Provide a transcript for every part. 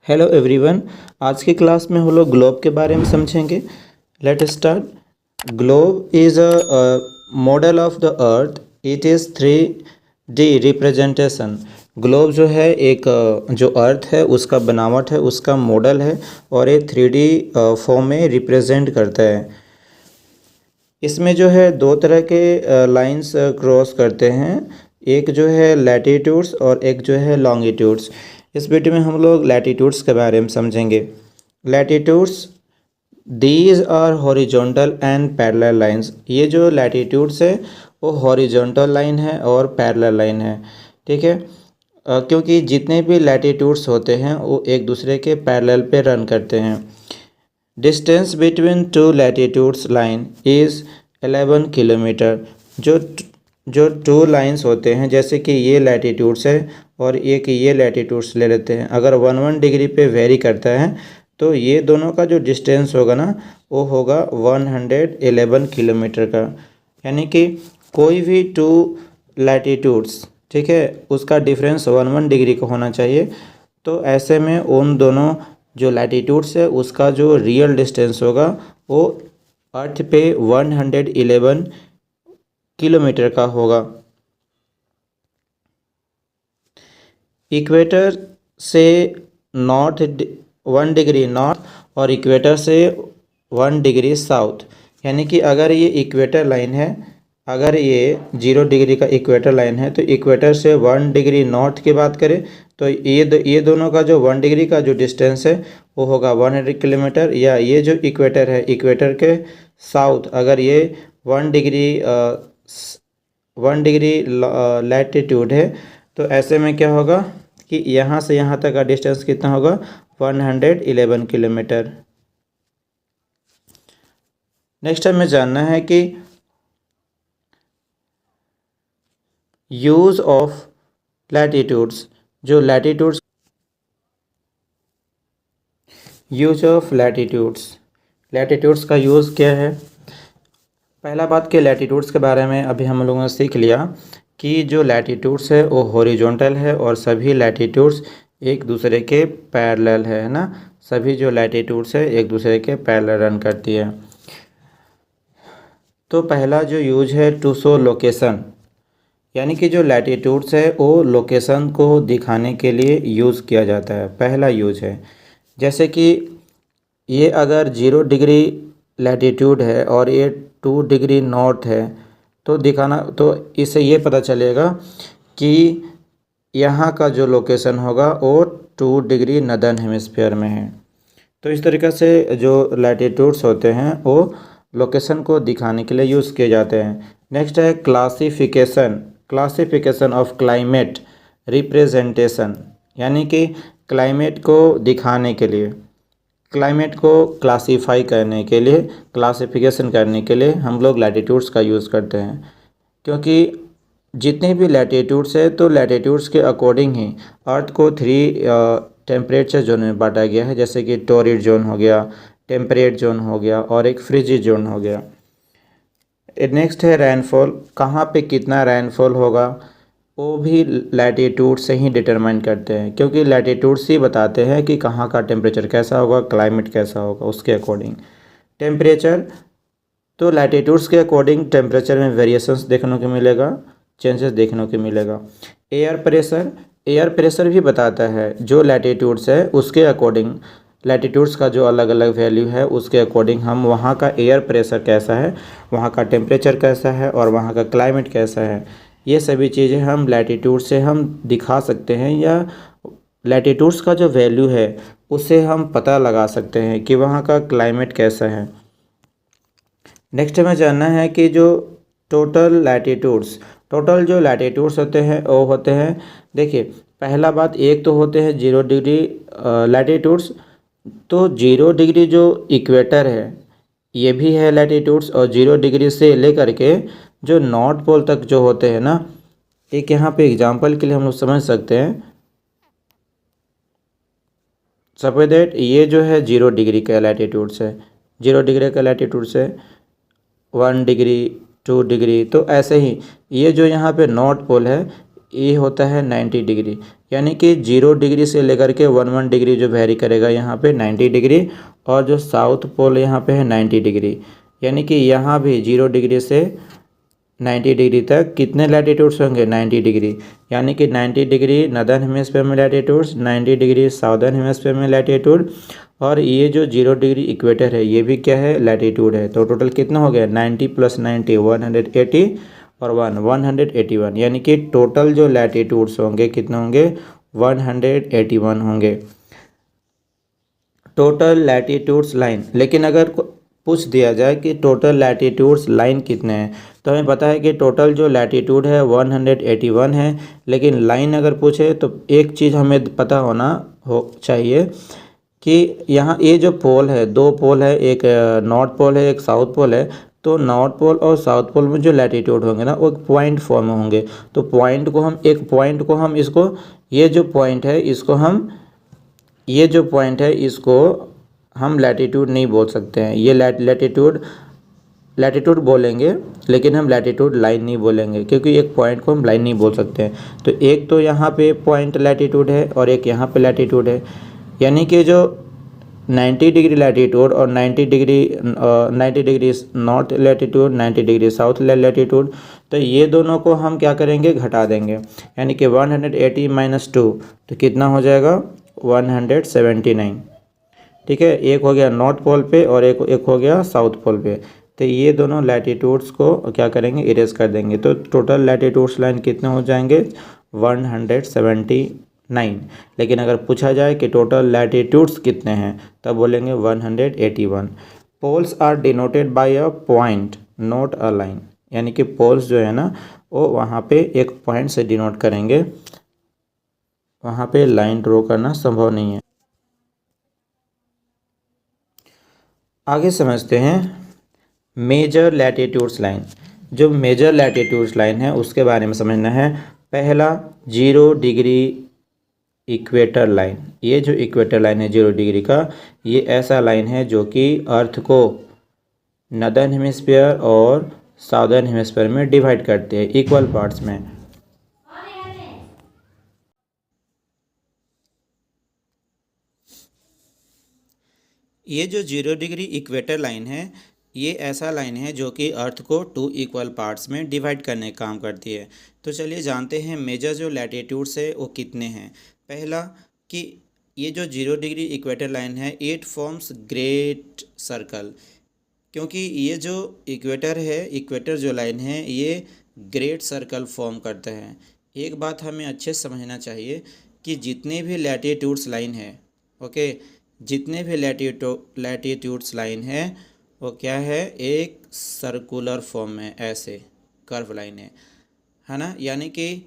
Hello everyone. आज की class में हम लोग ग्लोब के बारे में समझेंगे। Let start. Globe is a model of the earth. It is 3D representation. Globe जो है एक जो अर्थ है उसका बनावट है, उसका मॉडल है और ये 3D फॉर्म में रिप्रेजेंट करता है। इसमें जो है दो तरह के लाइंस क्रॉस करते हैं, एक जो है लैटिट्यूड्स और एक जो है लॉन्गिट्यूड्स। इस वीडियो में हम लोग लैटिट्यूड्स के बारे में समझेंगे। Latitudes, these are horizontal and parallel lines. ये जो लैटिट्यूड्स है वो हॉरिजॉन्टल लाइन है और पैरेलल लाइन है, ठीक है। क्योंकि जितने भी लैटिट्यूड्स होते हैं वो एक दूसरे के पैरेलल पे रन करते हैं। Distance between two latitudes line is 11 kilometre. जो टू लाइंस होते हैं, जैसे कि ये लैटिट्यूड्स है और एक ये लैटिट्यूड्स ले लेते हैं, अगर 1 डिग्री पे वेरी करता है तो ये दोनों का जो डिस्टेंस होगा ना वो होगा 111 किलोमीटर का। यानी कि कोई भी टू लैटिट्यूड्स, ठीक है, उसका डिफरेंस 1 डिग्री का होना चाहिए। तो ऐसे में उन दोनों जो लैटिट्यूड्स है उसका जो रियल डिस्टेंस होगा वो अर्थ पे 111 किलोमीटर का होगा। इक्वेटर से नॉर्थ 1 डिग्री नॉर्थ और इक्वेटर से 1 डिग्री साउथ। यानी कि अगर ये इक्वेटर लाइन है, अगर ये 0 डिग्री का इक्वेटर लाइन है तो इक्वेटर से 1 डिग्री नॉर्थ की बात करें तो ये दोनों का जो 1 डिग्री का जो डिस्टेंस है वो होगा 100 किलोमीटर। या ये जो इक्वेटर है, इक्वेटर के साउथ अगर ये 1 डिग्री 1 डिग्री लैटिट्यूड है तो ऐसे में क्या होगा कि यहाँ से यहाँ तक का डिस्टेंस कितना होगा, 111 किलोमीटर। नेक्स्ट हमें जानना है कि यूज़ ऑफ लैटिट्यूड्स। जो latitudes, use of latitudes, latitudes का यूज़ क्या है। पहला बात कि लैटिट्यूड्स के बारे में अभी हम लोगों ने सीख लिया कि जो लैटिट्यूड्स है वो हॉरिजॉन्टल है और सभी लैटिट्यूड्स एक दूसरे के पैरेलल है ना। सभी जो लैटिट्यूड्स है एक दूसरे के पैरेलल रन करती है। तो पहला जो यूज है टू शो लोकेशन, यानी कि जो लैटिट्यूड्स है वो लोकेशन को दिखाने के लिए यूज़ किया जाता है, पहला यूज है। जैसे कि ये अगर 0 डिग्री लैटिट्यूड है और ये 2 डिग्री नॉर्थ है तो दिखाना, तो इससे ये पता चलेगा कि यहाँ का जो लोकेशन होगा वो 2 डिग्री नदर्न हेमिस्फीयर में है। तो इस तरीक़े से जो लैटिट्यूड्स होते हैं वो लोकेशन को दिखाने के लिए यूज़ किए जाते हैं। नेक्स्ट है classification, classification of climate representation. यानी कि क्लाइमेट को दिखाने के लिए, क्लाइमेट को क्लासीफाई करने के लिए, क्लासिफिकेशन करने के लिए हम लोग लैटिट्यूड्स का यूज़ करते हैं। क्योंकि जितने भी लैटिट्यूड्स है तो लैटिट्यूड्स के अकॉर्डिंग ही अर्थ को 3 टेम्परेचर जोन में बांटा गया है। जैसे कि टॉरिड जोन हो गया, टेम्परेट जोन हो गया और एक फ्रिजिड जोन हो गया। नेक्स्ट है रेनफॉल, कहाँ पे कितना रेनफॉल होगा वो भी लैटिट्यूड से ही डिटरमाइन करते हैं, क्योंकि लैटिट्यूड्स ही बताते हैं कि कहाँ का टेम्परेचर कैसा होगा, क्लाइमेट कैसा होगा, उसके अकॉर्डिंग। टेम्परेचर, तो लैटिट्यूड्स के अकॉर्डिंग टेम्परेचर में वेरिएशंस देखने को मिलेगा, चेंजेस देखने को मिलेगा। एयर प्रेशर, एयर प्रेशर भी बताता है जो लैटिट्यूड्स है उसके अकॉर्डिंग, लैटिट्यूड्स का जो अलग अलग वैल्यू है उसके अकॉर्डिंग हम वहाँ का एयर प्रेशर कैसा है, वहाँ का टेम्परेचर कैसा है और वहाँ का क्लाइमेट कैसा है, ये सभी चीज़ें हम लैटिट्यूड से हम दिखा सकते हैं। या लैटिट्यूड्स का जो वैल्यू है उससे हम पता लगा सकते हैं कि वहाँ का क्लाइमेट कैसा है। नेक्स्ट हमें जानना है कि जो टोटल लैटिट्यूड्स, टोटल जो लैटिट्यूड्स होते हैं वो होते हैं, देखिए पहला बात, एक तो होते हैं 0 डिग्री लैटिट्यूड्स। तो 0 डिग्री जो इक्वेटर है ये भी है लैटिट्यूड्स, और 0 डिग्री से लेकर के जो नॉर्थ पोल तक जो होते हैं ना, एक यहाँ पे एग्जांपल के लिए हम लोग समझ सकते हैं। सपोज दैट ये जो है 0 डिग्री का लैटिट्यूड से, 0 डिग्री का लैटिट्यूड से 1 डिग्री 2 डिग्री, तो ऐसे ही ये जो यहाँ पे नॉर्थ पोल है ये होता है 90 डिग्री। यानी कि 0 डिग्री से लेकर के 1 डिग्री जो वेरी करेगा यहाँ पे 90 डिग्री, और जो साउथ पोल यहाँ पे है 90 डिग्री, यानी कि यहाँ भी 0 डिग्री से 90 डिग्री तक कितने लैटिट्यूड्स होंगे 90 डिग्री, यानी कि 90 डिग्री नदर्न हेमिस्फीयर में लैटिट्यूड्स, 90 डिग्री साउदर्न हेमिस्फीयर में लैटिट्यूड, और ये जो 0 डिग्री इक्वेटर है ये भी क्या है लैटिट्यूड है। तो टोटल कितना हो गया 90 + 90 180 और 181, यानी कि टोटल जो लैटिट्यूड्स होंगे कितने होंगे 181 होंगे टोटल लैटिट्यूड्स लाइन। लेकिन अगर पूछ दिया जाए कि टोटल लैटिट्यूड्स लाइन कितने हैं, तो हमें पता है कि टोटल जो लैटिट्यूड है 181 है, लेकिन लाइन अगर पूछे तो एक चीज़ हमें पता होना चाहिए कि यहाँ ये जो पोल है, दो पोल है, एक नॉर्थ पोल है एक साउथ पोल है, तो नॉर्थ पोल और साउथ पोल में जो लैटिट्यूड होंगे ना वो एक पॉइंट फॉर्म में होंगे। तो पॉइंट को हम इसको, ये जो पॉइंट है इसको हम लैटिट्यूड नहीं बोल सकते हैं, ये लैटिट्यूड बोलेंगे, लेकिन हम लैटिट्यूड लाइन नहीं बोलेंगे, क्योंकि एक पॉइंट को हम लाइन नहीं बोल सकते हैं। तो एक तो यहाँ पे पॉइंट लैटिट्यूड है और एक यहाँ पे लैटिट्यूड है, यानी कि जो 90 डिग्री लैटिट्यूड और 90 degree north latitude, 90 degree south latitude, तो ये दोनों को हम क्या करेंगे घटा देंगे, यानी कि 180 - 2 तो कितना हो जाएगा 179। ठीक है, एक हो गया नॉर्थ पोल पे और एक हो गया साउथ पोल पे। तो ये दोनों लैटिट्यूड्स को क्या करेंगे इरेज कर देंगे, तो टोटल लैटिट्यूड्स लाइन कितने हो जाएंगे 179। लेकिन अगर पूछा जाए कि टोटल लैटिट्यूड्स कितने हैं तब बोलेंगे 181। Poles are denoted by a point not a line, यानी कि पोल्स जो है ना वो वहाँ पे एक पॉइंट से डिनोट करेंगे, वहाँ पे लाइन ड्रॉ करना संभव नहीं है। आगे समझते हैं मेजर लैटिट्यूड्स लाइन। जो मेजर लैटिट्यूड्स लाइन है उसके बारे में समझना है। पहला 0 डिग्री इक्वेटर लाइन। ये जो इक्वेटर लाइन है 0 डिग्री का, ये ऐसा लाइन है जो कि अर्थ को नदर्न हेमिस्फीयर और साउदर्न हेमिस्फीयर में डिवाइड करते हैं इक्वल पार्ट्स में। ये जो 0 डिग्री इक्वेटर लाइन है ये ऐसा लाइन है जो कि अर्थ को 2 इक्वल पार्ट्स में डिवाइड करने का काम करती है। तो चलिए जानते हैं मेजर जो लैटिट्यूड्स है वो कितने हैं। पहला कि ये जो 0 डिग्री इक्वेटर लाइन है इट फॉर्म्स ग्रेट सर्कल, क्योंकि ये जो इक्वेटर जो लाइन है ये ग्रेट सर्कल फॉर्म करता है। एक बात हमें अच्छे से समझना चाहिए कि जितने भी लैटिट्यूड्स लाइन है, ओके, जितने भी लैटिट्यूड्स लाइन है वो क्या है एक सर्कुलर फॉर्म में, ऐसे कर्व लाइन है ना, यानी कि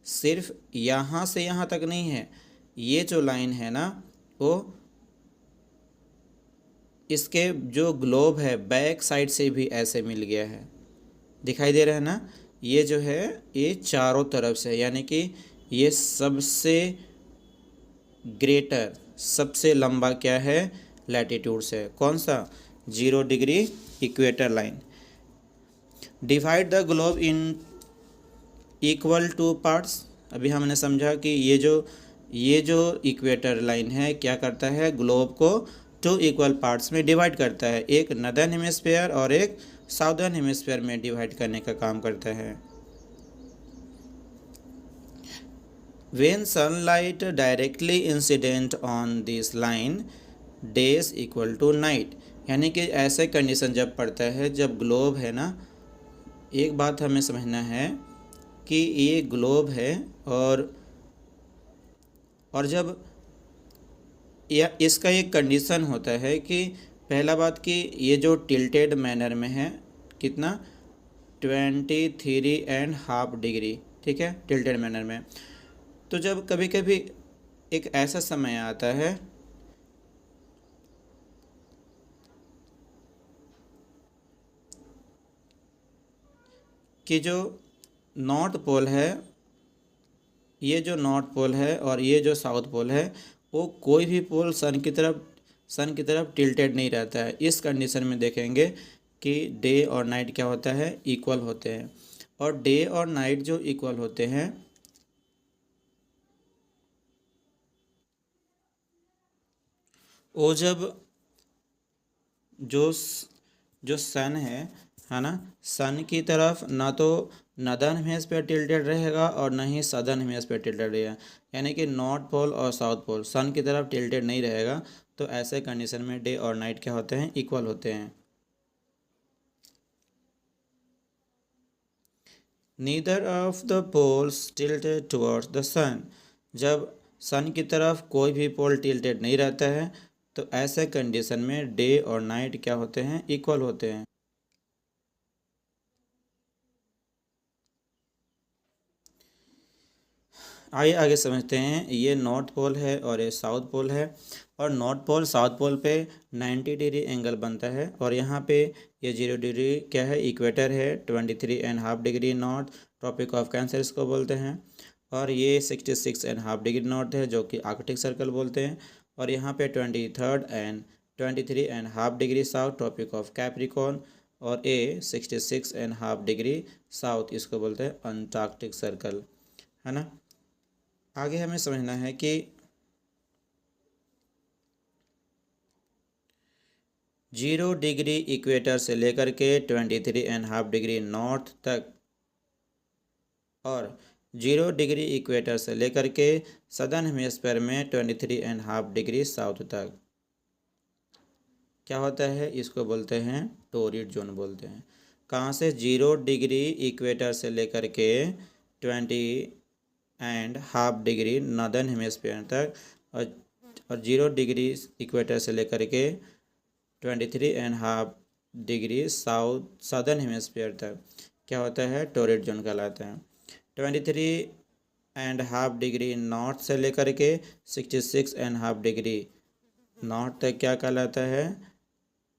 सिर्फ यहाँ से यहाँ तक नहीं है, ये जो लाइन है ना वो इसके जो ग्लोब है बैक साइड से भी ऐसे मिल गया है, दिखाई दे रहा है ना। ये जो है ये चारों तरफ से, यानी कि ये सबसे ग्रेटर सबसे लंबा क्या है लैटिट्यूड्स है। कौन सा 0 degree equator line. Divide the globe in equal two parts. अभी हमने समझा कि ये जो इक्वेटर लाइन है क्या करता है ग्लोब को 2 इक्वल पार्ट्स में डिवाइड करता है, एक नदर्न हेमिस्फीयर और एक साउदर्न हेमिस्फीयर में डिवाइड करने का काम करता है। When sunlight directly incident on this line, days equal to night, यानी कि ऐसे कंडीशन जब पड़ता है जब ग्लोब है ना, एक बात हमें समझना है कि ये ग्लोब है और जब इसका एक कंडीशन होता है कि पहला बात कि ये जो टिल्टेड मैनर में है कितना 23.5 डिग्री, ठीक है, टिल्टेड मैनर में। तो जब कभी कभी एक ऐसा समय आता है कि जो नॉर्थ पोल है, ये जो नॉर्थ पोल है और ये जो साउथ पोल है वो कोई भी पोल सन की तरफ टिल्टेड नहीं रहता है। इस कंडीशन में देखेंगे कि डे और नाइट क्या होता है इक्वल होते हैं, और डे और नाइट जो इक्वल होते हैं वो जब जो जो सन है ना, सन की तरफ ना तो नदर्न हेमिस्फीयर पे टिल्टेड रहेगा और ना ही सदर्न हेमिस्फीयर पे टिल्टेड रहेगा, यानी कि नॉर्थ पोल और साउथ पोल सन की तरफ टिल्टेड नहीं रहेगा। तो ऐसे कंडीशन में डे और नाइट क्या होते हैं, इक्वल होते हैं। Neither of the poles tilted towards the sun, जब सन की तरफ कोई भी पोल टिल्टेड नहीं रहता है तो ऐसे कंडीशन में डे और नाइट क्या होते हैं, इक्वल होते हैं। आइए आगे समझते हैं। ये नॉर्थ पोल है और ये साउथ पोल है, और नॉर्थ पोल साउथ पोल पे 90 डिग्री एंगल बनता है, और यहाँ पे ये 0 डिग्री क्या है, इक्वेटर है। 23.5 degree north, tropic of cancer इसको बोलते हैं। और ये 66.5 डिग्री नॉर्थ है जो कि आर्कटिक सर्कल बोलते हैं। और यहाँ पे 23.5 degree south, tropic of capricorn. और ए 66.5 डिग्री साउथ, इसको बोलते हैं अंटार्कटिक सर्कल, है ना। आगे हमें समझना है कि 0 डिग्री इक्वेटर से लेकर के 23.5 डिग्री नॉर्थ तक, और 0 डिग्री इक्वेटर से लेकर के सदर्न हेमिस्फीयर में 23.5 डिग्री साउथ तक क्या होता है, इसको बोलते हैं टोरिड जोन बोलते हैं। कहाँ से, 0 डिग्री इक्वेटर से लेकर के 20.5 डिग्री नॉर्दर्न हेमिस्फीयर तक, और 0 डिग्री इक्वेटर से लेकर के 23.5 डिग्री साउथ सदर्न हेमिस्फीयर तक क्या होता है, टोरिड जोन कहलाता है। 23.5 डिग्री नॉर्थ से लेकर के 66.5 डिग्री नॉर्थ तक क्या कहलाता है,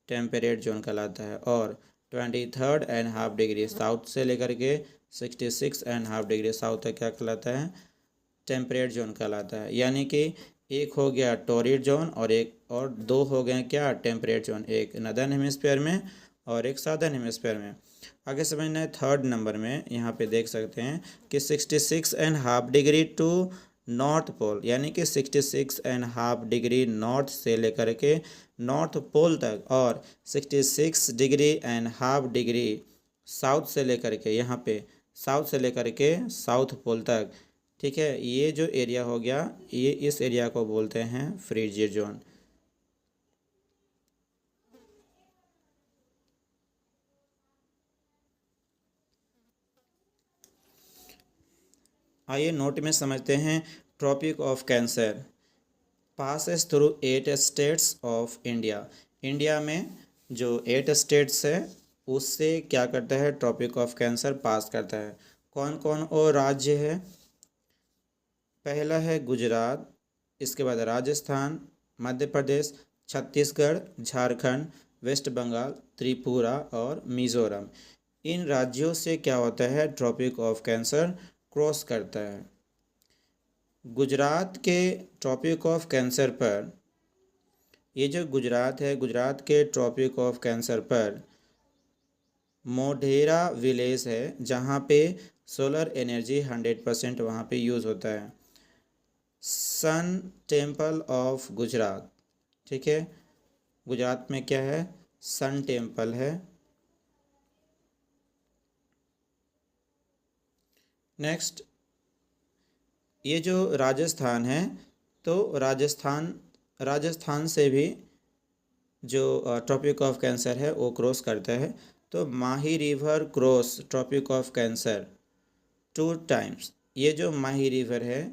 टेम्परेट जोन कहलाता है। और 23.5 डिग्री साउथ से लेकर के 66.5 डिग्री साउथ तक क्या कहलाता है, टेम्परेट जोन कहलाता है। यानी कि एक हो गया टोरिड जोन और दो हो गए क्या, टेम्परेट जोन, एक नदर्न हेमिस्फीयर में और एक सादर्न हेमिस्फीयर में। आगे समझना है थर्ड नंबर में, यहाँ पे देख सकते हैं कि 66.5 डिग्री टू नॉर्थ पोल, यानी कि 66.5 डिग्री नॉर्थ से लेकर के नॉर्थ पोल तक, और 66.5 डिग्री साउथ से लेकर के यहाँ पे साउथ से लेकर के साउथ पोल तक। ठीक है, ये जो एरिया हो गया, ये इस एरिया को बोलते हैं फ्रीजियर जोन। आइए नोट में समझते हैं। Tropic of cancer passes through 8 states of India. India में जो 8 स्टेट्स है उससे क्या करता है, ट्रॉपिक ऑफ कैंसर पास करता है। कौन कौन और राज्य है, पहला है गुजरात, इसके बाद राजस्थान, मध्य प्रदेश, छत्तीसगढ़, झारखंड, वेस्ट बंगाल, त्रिपुरा और मिज़ोरम। इन राज्यों से क्या होता है, ट्रॉपिक ऑफ कैंसर क्रॉस करता है। गुजरात के ट्रॉपिक ऑफ कैंसर पर, ये जो गुजरात है, गुजरात के ट्रॉपिक ऑफ कैंसर पर मोढेरा विलेज है जहाँ पे सोलर एनर्जी 100% वहाँ पे यूज़ होता है। सन टेम्पल ऑफ गुजरात, ठीक है, गुजरात में क्या है, सन टेम्पल है। नेक्स्ट, ये जो राजस्थान है, तो राजस्थान से भी जो ट्रॉपिक ऑफ कैंसर है वो क्रॉस करता है। तो Mahi river cross tropic of cancer 2 times. ये जो माही रिवर है,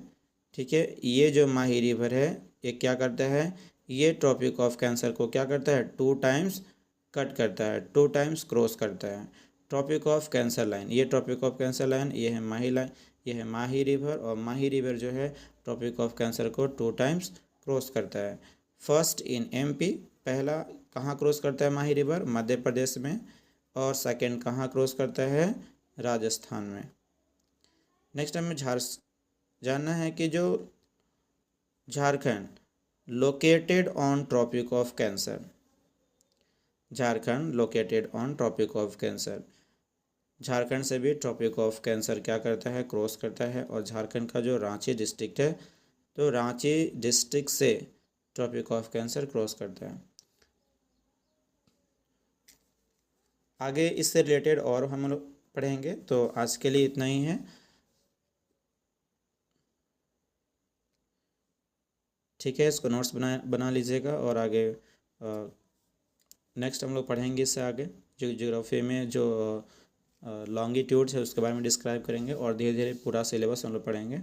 ठीक है, ये जो माही रिवर है ये क्या करता है, ये ट्रॉपिक ऑफ कैंसर को क्या करता है, 2 टाइम्स कट करता है, 2 टाइम्स क्रॉस करता है। ट्रॉपिक ऑफ कैंसर लाइन, ये ट्रॉपिक ऑफ कैंसर लाइन, ये है माही लाइन, ये है माही रिवर, और माही रिवर जो है ट्रॉपिक ऑफ कैंसर को 2 टाइम्स क्रॉस करता है। फर्स्ट इन एमपी, पहला कहाँ क्रॉस करता है माही रिवर, मध्य प्रदेश में, और सेकंड कहाँ क्रॉस करता है, राजस्थान में। नेक्स्ट हमें जानना है कि जो Jharkhand located on tropic of cancer, Jharkhand located on tropic of cancer, Jharkhand से भी ट्रॉपिक ऑफ कैंसर क्या करता है, क्रॉस करता है। और झारखंड का जो रांची डिस्ट्रिक्ट है, तो रांची डिस्ट्रिक्ट से ट्रॉपिक ऑफ कैंसर क्रॉस करता है। आगे इससे रिलेटेड और हम लोग पढ़ेंगे, तो आज के लिए इतना ही है। ठीक है, इसको नोट्स बना लीजिएगा और आगे नेक्स्ट हम लोग पढ़ेंगे इससे आगे। जो ज्योग्राफी में जो लॉन्गिट्यूड्स है उसके बारे में डिस्क्राइब करेंगे और धीरे धीरे पूरा सिलेबस हम लोग पढ़ेंगे।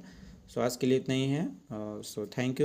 सो आज के लिए इतना ही है। So thank you.